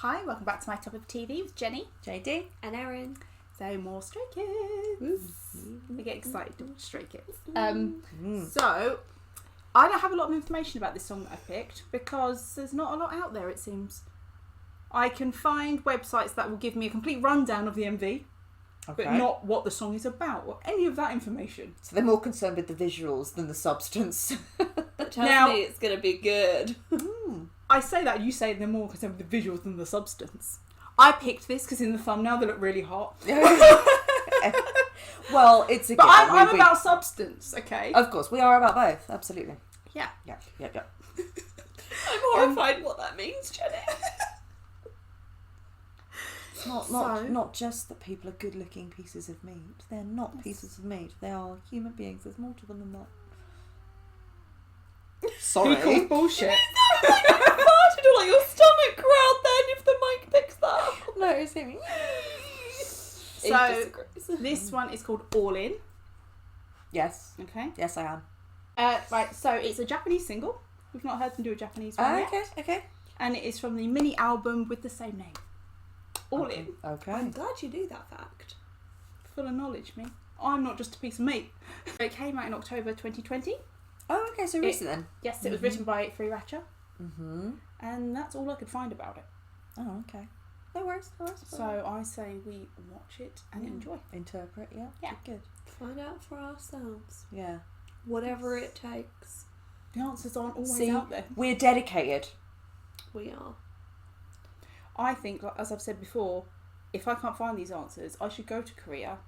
Hi, welcome back to my Top of TV with Jenny, JD, and Erin. So more Stray Kids. We get excited with Stray Kids. So I don't have a lot of information about this song that I picked because there's not a lot out there, it seems. I can find websites that will give me a complete rundown of the MV, but not what the song is about or any of that information. So they're more concerned with the visuals than the substance. That tells me it's going to be good. I say that, you say they're more concerned with the visuals than the substance. I picked this because in the thumbnail they look really hot. Well, it's a But I'm about substance, okay? Of course, we are about both, absolutely. Yeah. Yeah. I'm horrified what that means, Jenny. It's not just that people are good-looking pieces of meat. They're not pieces of meat. They are human beings. There's more to them than that. Sorry. He calls bullshit. Farted or like your stomach growled then if the mic picks that up. No, it's him. So this one is called All In. Yes. Okay. Yes, I am. Right, so it's a Japanese single. We've not heard them do a Japanese one yet. Okay. And it is from the mini album with the same name. All In. Okay. I'm glad you knew that fact. Full of knowledge, me. I'm not just a piece of meat. It came out in October 2020. Oh, okay, so recent then. Yes, it was written by Ratcha. Mm-hmm. And that's all I could find about it. Oh, okay. No worries. So I say we watch it and enjoy. Interpret, yeah. Good. Find out for ourselves. Yeah. Whatever it takes. The answers aren't always out there. We're dedicated. We are. I think, as I've said before, if I can't find these answers, I should go to Korea.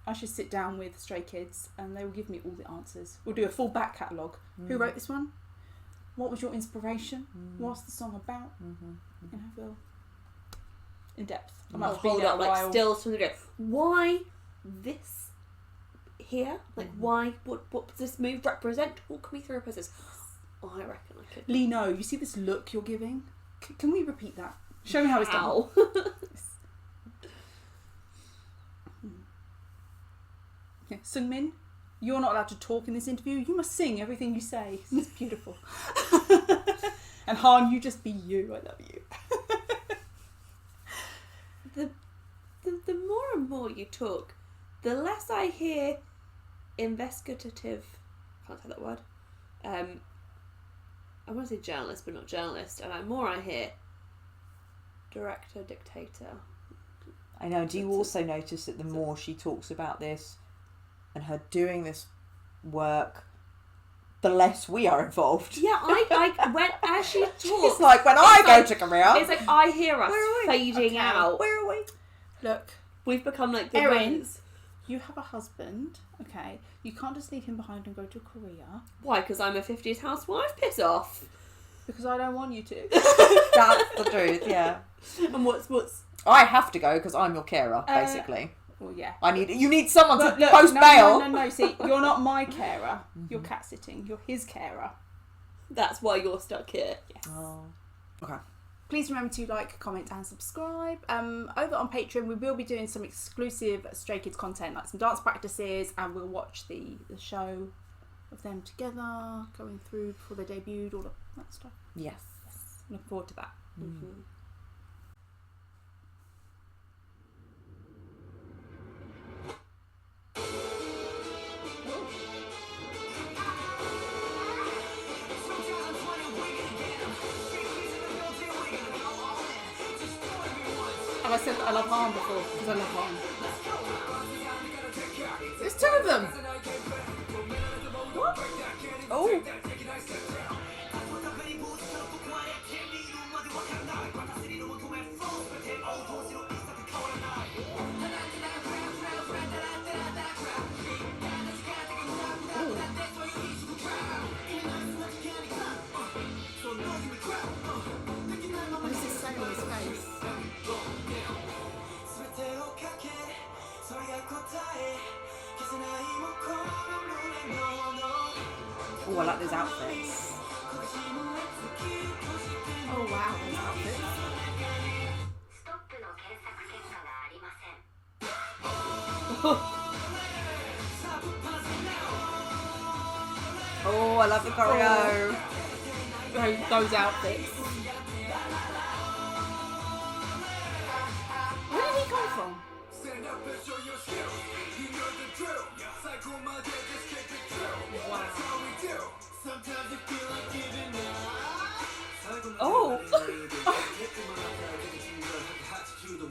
I should sit down with Stray Kids and they will give me all the answers. We'll do a full back catalogue. Who wrote this one? What was your inspiration? What's the song about? You know, we'll in depth. I might I'll hold up like stills from the video. Why this here? Like why? What does this move represent? Walk me through a process. Oh, I reckon I could. Lino, you see this look you're giving? Can we repeat that? Show me how it's done. Yeah. Sungmin, you're not allowed to talk in this interview. You must sing everything you say. It's beautiful. And Han, you just be you. I love you. The more and more you talk, the less I hear investigative. Can't say that word. I want to say journalist, but not journalist. And the more I hear director, dictator. I know. Do you also notice that the more she talks about this and her doing this work, the less we are involved? Yeah, I when as she talks, it's like when I go to Korea. It's like I hear us fading out. Where are we? Look, we've become like the Erin, ones. you have a husband, okay? You can't just leave him behind and go to Korea. Why? Because I'm a 50s housewife? Piss off. Because I don't want you to. That's the truth, yeah. And what's... I have to go because I'm your carer, basically. Well, yeah. You need someone to Look, post bail. No. See, you're not my carer. You're cat sitting. You're his carer. That's why you're stuck here. Yes. Oh. Okay. Please remember to like, comment and subscribe. Over on Patreon we will be doing some exclusive Stray Kids content, like some dance practices, and we'll watch the show of them together, going through before they debuted, all of that stuff. Yes. Looking forward to that. I said that I love Han before, because I love Han. There's two of them. What? Oh. What is this saying on his face? Oh, I like those outfits. Oh wow, those outfits. Oh, I love the choreo. Those outfits. come from? Stand up and show your skill. You know the drill. Psycho mother, just keep it true. That's how we do. Sometimes you feel like giving up. Oh.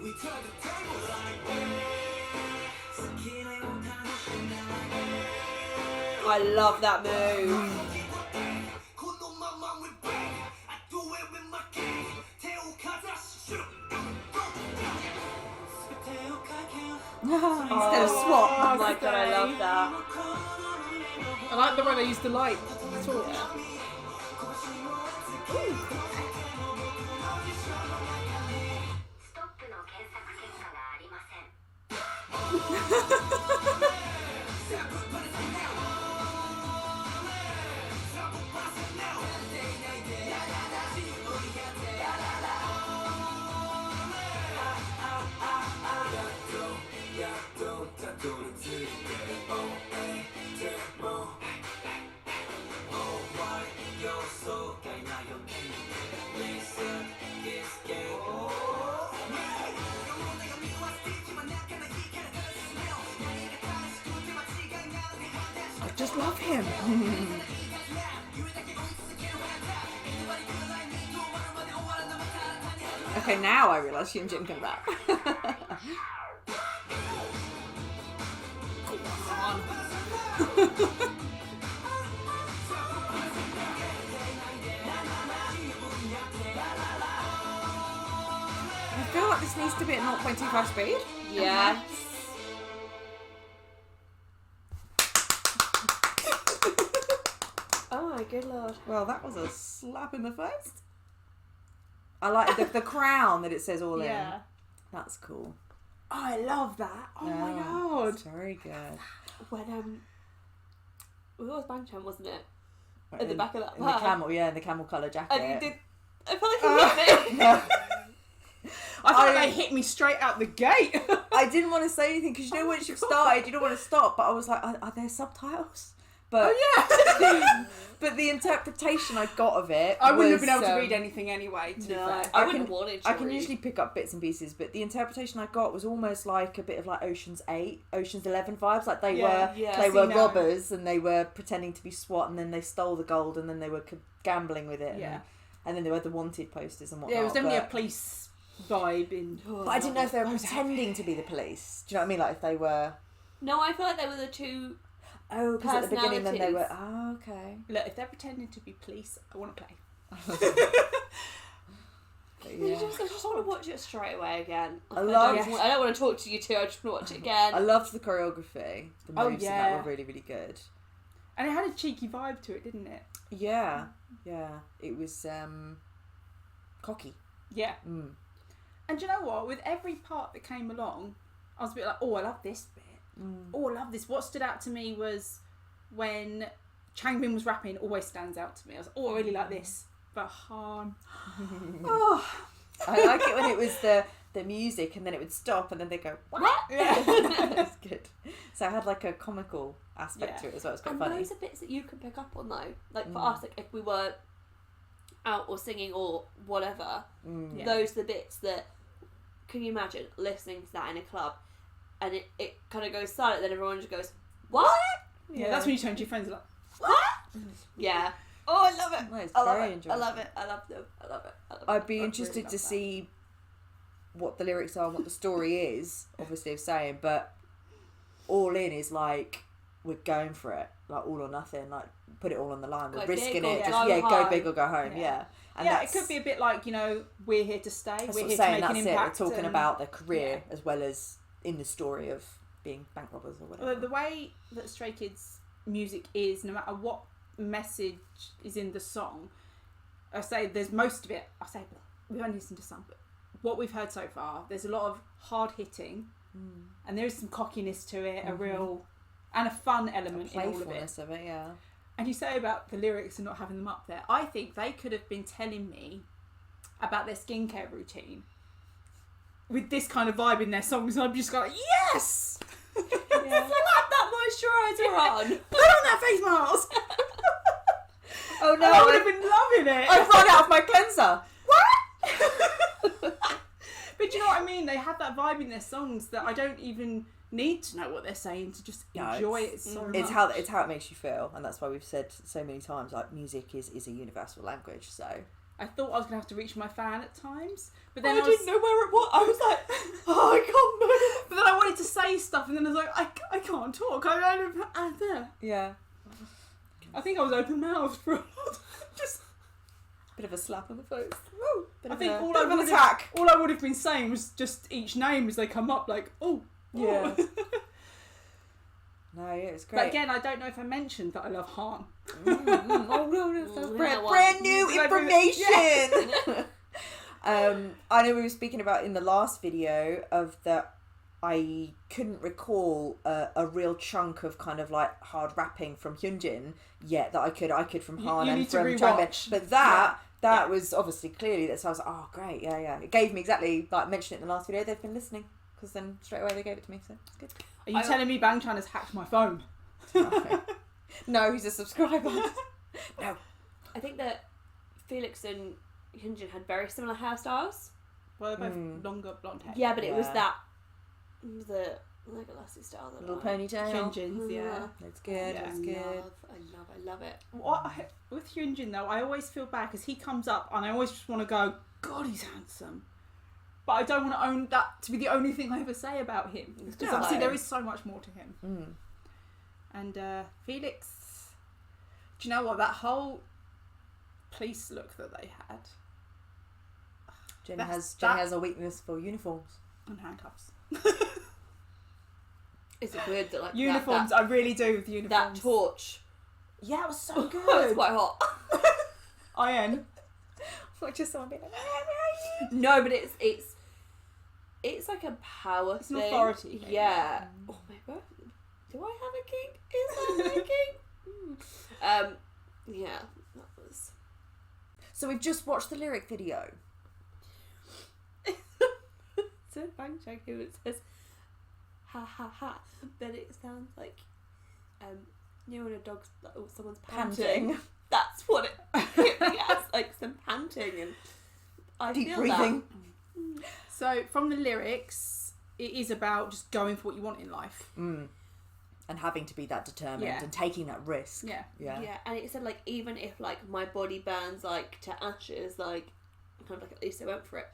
We turn the table like I love that move. Instead of swap. Oh my god, I love that. I like the way they used the light. Talk. I just love him. Okay, now I realise Jin Jin can rap. I feel like this needs to be at 0.25 speed. Yes. Oh my good lord. Well, that was a slap in the face. I like the crown that it says all in. That's cool. Oh, I love that. Oh my Yeah, god. it's very good. When it was banter, wasn't it? At the back of that in the bag. camel, in the camel colour jacket. And you did. I felt like you hit me. I thought they hit me straight out the gate. I didn't want to say anything because you know once you've started, you don't want to stop. But I was like, are there subtitles? But but the interpretation I got of it, I wouldn't have was, been able to read anything anyway. To be fair. I wouldn't have wanted to. I can usually pick up bits and pieces, but the interpretation I got was almost like a bit of like Ocean's 8, Ocean's 11 vibes. Like they were Casino. robbers and they were pretending to be SWAT, and then they stole the gold, and then they were gambling with it. And then there were the wanted posters and whatnot. Yeah, it was definitely a police vibe in. But I didn't know if they were pretending to be the police. Do you know what I mean? Like if they were. No, I feel like they were the two. Oh, because at the beginning then they were. personalities. Oh, okay. Look, if they're pretending to be police, I want to play. But I yeah. just want to watch it straight away again. I love- I don't want to talk to you two. I just want to watch it again. I loved the choreography. The Oh, moves in yeah. that were really, really good. And it had a cheeky vibe to it, didn't it? Yeah. It was cocky. Yeah. Mm. And do you know what? With every part that came along, I was a bit like, oh, I love this bit. Oh, I love this. What stood out to me was when Changbin was rapping, always stands out to me. I was like, oh, I really like this. But Han. Oh, I like it when it was the music and then it would stop and then they'd go, what? Yeah. That's good. So it had like a comical aspect to it as well. It's quite And funny. those are bits that you can pick up on though. Like for us, like if we were out or singing or whatever, Yeah. those are the bits that, can you imagine listening to that in a club and it kind of goes silent, then everyone just goes, what? Yeah, that's when you turn to your friends and like, What? Yeah. Oh, I love it. No, it's I love very it. I enjoyable. love it. I love them. I love it. I love it. I'd be I interested really to love that. see what the lyrics are and what the story is, obviously, of saying, but all in is like, we're going for it, like all or nothing, like put it all on the line, we're Go risking big or it, just go go home. big or go home, Yeah. yeah. And yeah, that's, it could be a bit like, you know, we're here to stay. that's We're what here I'm saying, to make that's an it, impact. we're talking and- about their career as well as in the story of being bank robbers or whatever. The way that Stray Kids music is, no matter what message is in the song, I say there's most of it. I say we've only listened to some, but what we've heard so far, there's a lot of hard hitting, and there is some cockiness to it, a real and a fun element in all of it. Playfulness of it, yeah. And you say about the lyrics and not having them up there. I think they could have been telling me about their skincare routine with this kind of vibe in their songs, and I'd just go, yes! Slap that moisturiser on. Put on that face mask! Oh No, I would have been loving it. I've run out of my cleanser. But you know what I mean? They have that vibe in their songs that I don't even need to know what they're saying to just enjoy it so much. It's how it makes you feel, and that's why we've said so many times, like, music is a universal language. So I thought I was gonna have to reach my fan at times, but then I didn't know where it was. I was like, oh, I can't move. But then I wanted to say stuff, and then I was like, I can't talk. I don't there. yeah, I think I was open mouthed for a lot. Just. bit of a slap on the face. Woo! I think all I would have been saying was just each name as they come up, like, oh. Yeah. No, yeah, it's great. But again, I don't know if I mentioned that I love Han. Oh no, that's Yeah, brand new Did I information. I know we were speaking about in the last video of that I couldn't recall a real chunk of kind of like hard rapping from Hyunjin yet that I could from Han you and need to from rewatch. Changbin. But that was obviously clearly that. So I was like, oh great, yeah. It gave me exactly, like, mentioned it in the last video. They've been listening because then straight away they gave it to me. So it's good. Are you telling me Bang Chan has hacked my phone? No, he's a subscriber. No. I think that Felix and Hyunjin had very similar hairstyles. Well, they're both longer blonde hair. Yeah, but it was Yeah. the like a lassie style. That Little I like. ponytail. Hyunjin's, yeah. That's good. Yeah. That's good. I love it. With Hyunjin though, I always feel bad because he comes up and I always just want to go, God, he's handsome. But I don't want to own that to be the only thing I ever say about him. Because just obviously like- there is so much more to him. Mm. And Felix, do you know what? That whole police look that they had. Jenny That's- has a weakness for uniforms. And handcuffs. Is it weird that like Uniforms, I really do with uniforms. that torch? Yeah, it was so It's good. quite hot. Iron. Not just someone being like, No, but it's like a power It's an thing. authority thing. Yeah. Oh my god. Do I have a kink? Is that my kink? Yeah, that was. So we've just watched the lyric video. It's a Bang Chan who it says, ha ha ha, but it sounds like, you know when a dog's, or someone's panting. That's what it hit me as, like some panting, and I Deep feel breathing. So from the lyrics, it is about just going for what you want in life. Mm. And having to be that determined Yeah. and taking that risk. Yeah. Yeah. Yeah, and it said like even if like my body burns like to ashes, like kind of like at least I went for it.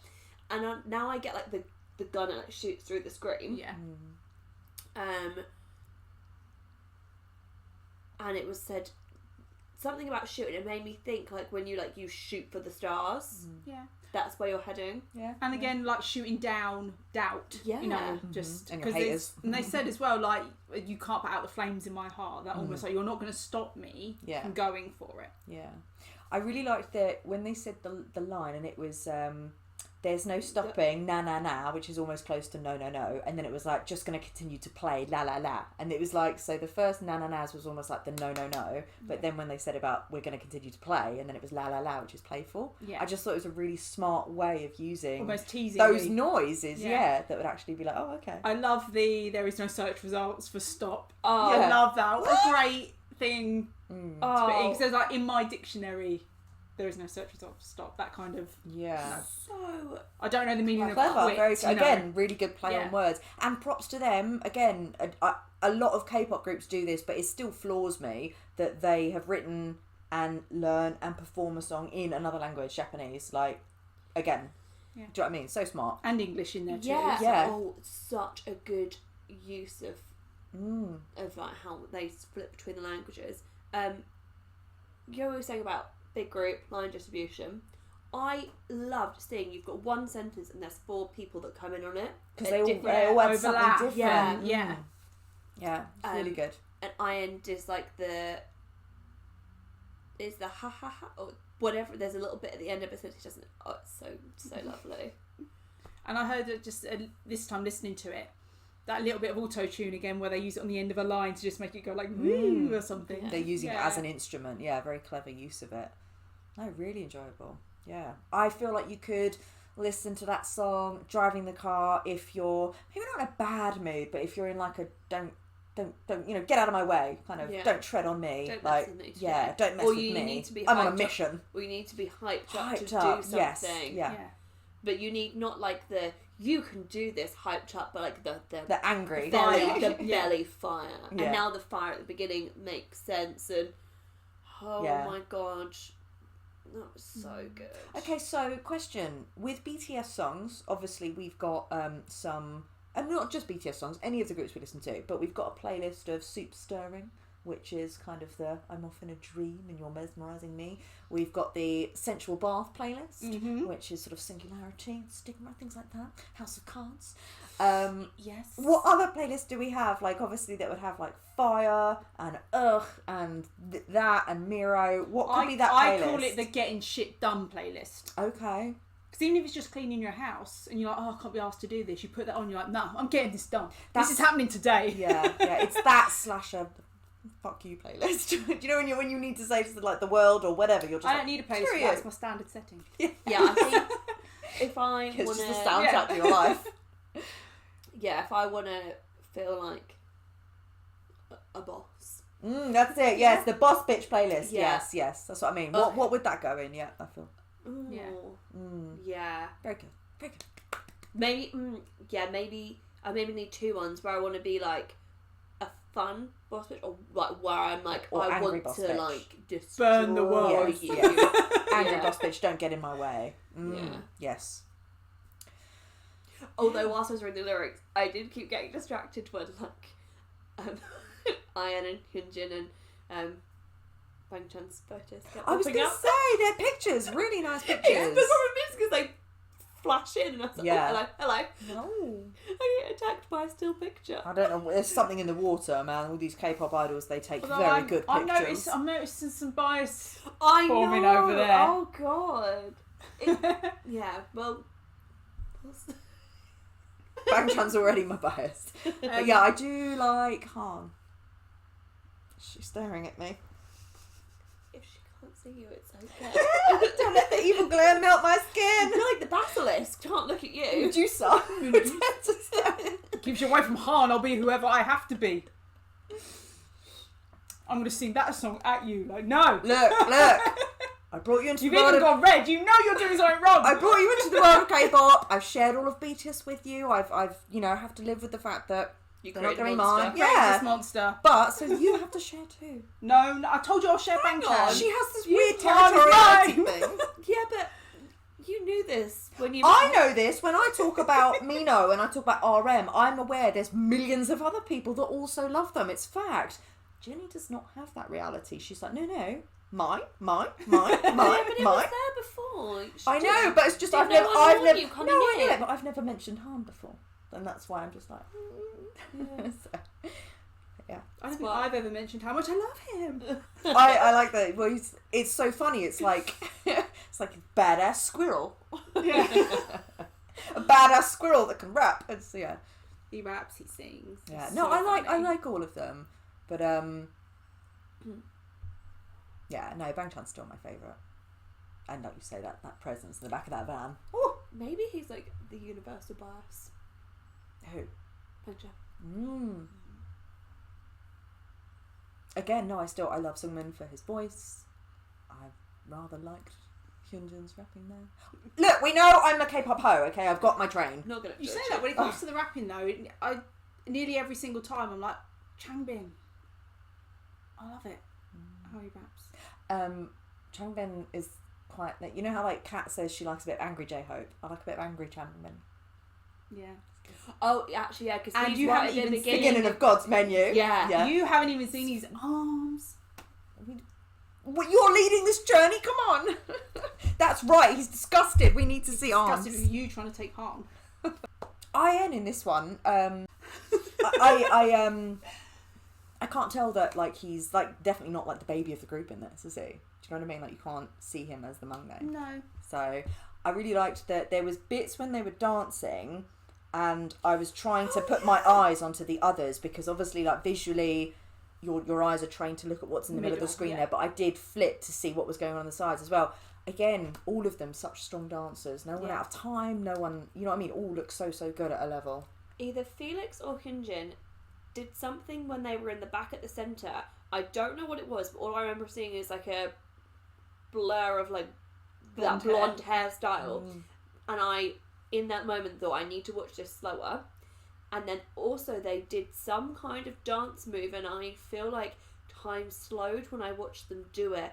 And now I get like the gun and it shoots through the screen. Yeah. And it was said something about shooting. It made me think like when you shoot for the stars, Yeah. that's where you're heading. Yeah. And again, like shooting down doubt. You know, Yeah. just And your because haters. and they said as well, like you can't put out the flames in my heart. That almost like you're not going to stop me Yeah. from going for it. Yeah. I really liked that when they said the line, and it was there's no stopping, na na na, which is almost close to no no no, and then it was like just going to continue to play la la la, and it was like, so the first na na na's was almost like the no no no, but then when they said about we're going to continue to play, and then it was la la la, which is playful. Yeah. I just thought it was a really smart way of using Almost teasing those me. noises, Yeah. that would actually be like, oh okay. I love there is no search results for stop. Oh, I Yeah. love that. What a great thing. oh, Because like in my dictionary, there is no search result for stop. That kind of. Yeah. so I don't know the meaning of Clever, quit. very you know. again, really good play Yeah. on words, and props to them. Again, a lot of K-pop groups do this, but it still floors me that they have written and learn and perform a song in another language, Japanese. Like, again, Yeah. do you know what I mean? So smart. And English in there too. yeah, Yeah. oh, such a good use of Mm. like how they split between the languages. You were saying about big group line distribution. I loved seeing you've got one sentence and there's 4 people that come in on it Because at they different- all have overlap. something Yeah. different. Yeah. Mm. Yeah, it's really good. and ironed is like the ha ha ha or whatever. There's a little bit at the end of it, so it doesn't. Oh, it's so lovely. And I heard it just this time listening to it, that little bit of auto tune again, where they use it on the end of a line to just make it go like woo or something. Yeah. They're using it Yeah. as an instrument. Yeah, very clever use of it. No, really enjoyable. Yeah. I feel like you could listen to that song driving the car if you're maybe not in a bad mood, but if you're in like a don't get out of my way kind of, Yeah. don't tread on me. Don't mess like with me today. yeah, don't mess Or with you me. need to be I'm on a hyped up. mission. Or you need to be hyped up to Hyped do up, something. yes. Yeah. but you need not like the you can do this hyped up, but like The angry. belly fire. Yeah. And now the fire at the beginning makes sense, and my god, that was so good. Okay, so question. With BTS songs, obviously we've got some, and not just BTS songs, any of the groups we listen to, but we've got a playlist of soup stirring, which is kind of the I'm off in a dream and you're mesmerising me. We've got the sensual bath playlist, which is sort of singularity, stigma, things like that. House of Cards. Yes. What other playlists do we have? Like, obviously that would have like Fire and and that and Miro. What could be that playlist? I call it the getting shit done playlist. Okay. Because even if it's just cleaning your house and you're like, I can't be asked to do this, you put that on, you're like, no, I'm getting this done. This is happening today. Yeah, it's that / a fuck you playlist. Do you know when you need to say to like the world or whatever, you're just I don't need a playlist for that, it's my standard setting. Yeah, I think if I want to... It's just the soundtrack to your life. Yeah, if I want to feel like a boss. That's it. Yes, the boss bitch playlist. Yeah. Yes, that's what I mean. Okay. What would that go in? Yeah, I feel. Ooh. Yeah. Yeah. Very good. Very good. Maybe, maybe I need two ones where I want to be like a fun boss bitch, or like where I'm like, Or I angry want boss to bitch. like destroy Burn the world. Yes, you. yes. Angry Yeah. boss bitch, don't get in my way. Yeah. Yes. Although whilst I was reading the lyrics, I did keep getting distracted when like Ian and Hyunjin and Bang Chan's photos kept I was popping going to up. say, they're pictures, really nice It's pictures. the problem is because they flash in and I was like, Yeah. oh, hello. No. I get attacked by a still picture. I don't know. There's something in the water, man. All these K-pop idols, they take Although very good pictures. I'm noticing some bias. I Forming know. over there. Oh god. Yeah. Well. Bang Chan's already my bias. But yeah, I do like Han. She's staring at me. If she can't see you, it's okay. Don't let the evil glare melt my skin. You're like the basilisk. Can't look at you. Medusa. Keeps you away from Han, I'll be whoever I have to be. I'm going to sing that song at you. Like, no. Look. I brought you into You've the world even of... got red. You know you're doing something wrong. I brought you into the world of K-pop. I've shared all of BTS with you. I've have to live with the fact that You they're not create a going to be monster. mine. Yeah. Yeah. This monster. But, so you have to share too. No, I told you I'll share Bang Chan. She has this You weird can't territoriality lie. thing. Yeah, but you knew this when you. I know this. When I talk about Mino and I talk about RM, I'm aware there's millions of other people that also love them. It's fact. Jenny does not have that reality. She's like, no, mine. Yeah, but it was there before. I know, but it's just Did I've no never, one I've warn never, you no, coming I knew in? it, but I've never mentioned Han before, and that's why I'm just like, So, yeah. I don't think I've ever mentioned how much I love him. I like that. Well, it's so funny. It's like it's like a badass squirrel, Yeah. a badass squirrel that can rap. It's He raps, he sings. yeah. It's No, so I funny. like all of them, but yeah, no, Bang Chan's still my favourite. And like you say, that presence in the back of that van. Oh, Maybe he's like the universal bias. who? Picture. Again, no, I love Sungmin for his voice. I rather liked Hyunjin's rapping there. Look, we know I'm a K-pop hoe. Okay, I've got my train. Not gonna. You judge say that when it comes to the rapping though, I nearly every single time I'm like, Changbin. I love it. How he raps. Changbin is quite like, you know how like Kat says she likes a bit of angry J-Hope. I like a bit of angry Changbin. Yeah. Oh, actually, yeah, because And he's you right haven't at the even beginning. of God's Menu. Yeah. You haven't even seen his arms. Well, you're leading this journey. Come on. That's right. He's disgusted. We need to see arms. Disgusted with you trying to take Han. IN in this one. I can't tell that like he's like definitely not like the baby of the group in this, is he? Do you know what I mean? Like you can't see him as the Mungnae. No. So I really liked that there was bits when they were dancing and I was trying to put my eyes onto the others because obviously like visually your eyes are trained to look at what's in the middle of the screen there, but I did flip to see what was going on the sides as well. Again, all of them such strong dancers. No one out of time, no one, you know what I mean? All look so good at a level. Either Felix or Hyunjin did something when they were in the back at the centre. I don't know what it was, but all I remember seeing is like a blur of like that blonde hairstyle. and I, in that moment, thought I need to watch this slower. And then also they did some kind of dance move, and I feel like time slowed when I watched them do it.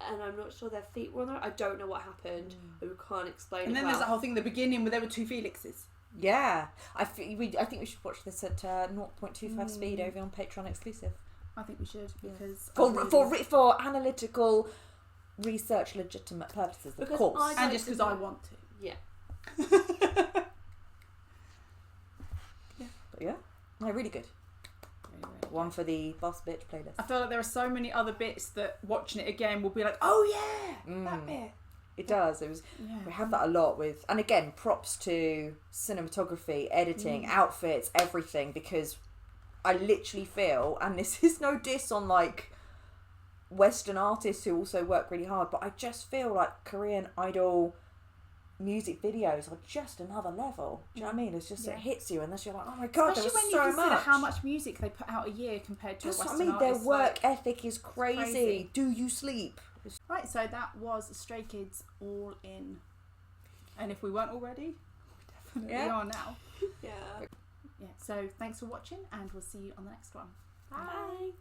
And I'm not sure their feet were on there. I don't know what happened. I can't explain And it then well. there's that whole thing in the beginning where there were two Felixes. Yeah, I think we should watch this at 0.25 speed over on Patreon exclusive. I think we should, because For analytical research legitimate purposes, Because of course. I'd and like just to because know- I want to. Yeah. But yeah, no, really good. One for the Boss Bitch playlist. I feel like there are so many other bits that watching it again will be like, oh yeah, that bit. It does. It was. Yeah. We have that a lot with, and again, props to cinematography, editing, outfits, everything. Because I literally feel, and this is no diss on like Western artists who also work really hard, but I just feel like Korean Idol music videos are just another level. Do you know what I mean? It's just it hits you, and then you're like, oh my god, Especially there was when so you consider much. how much music they put out a year compared to That's a what I Western mean. Their artist, work like- ethic is crazy. Do you sleep? Right, so that was Stray Kids All In. And if we weren't already, we definitely are now. Yeah. Yeah, so thanks for watching, and we'll see you on the next one. Bye.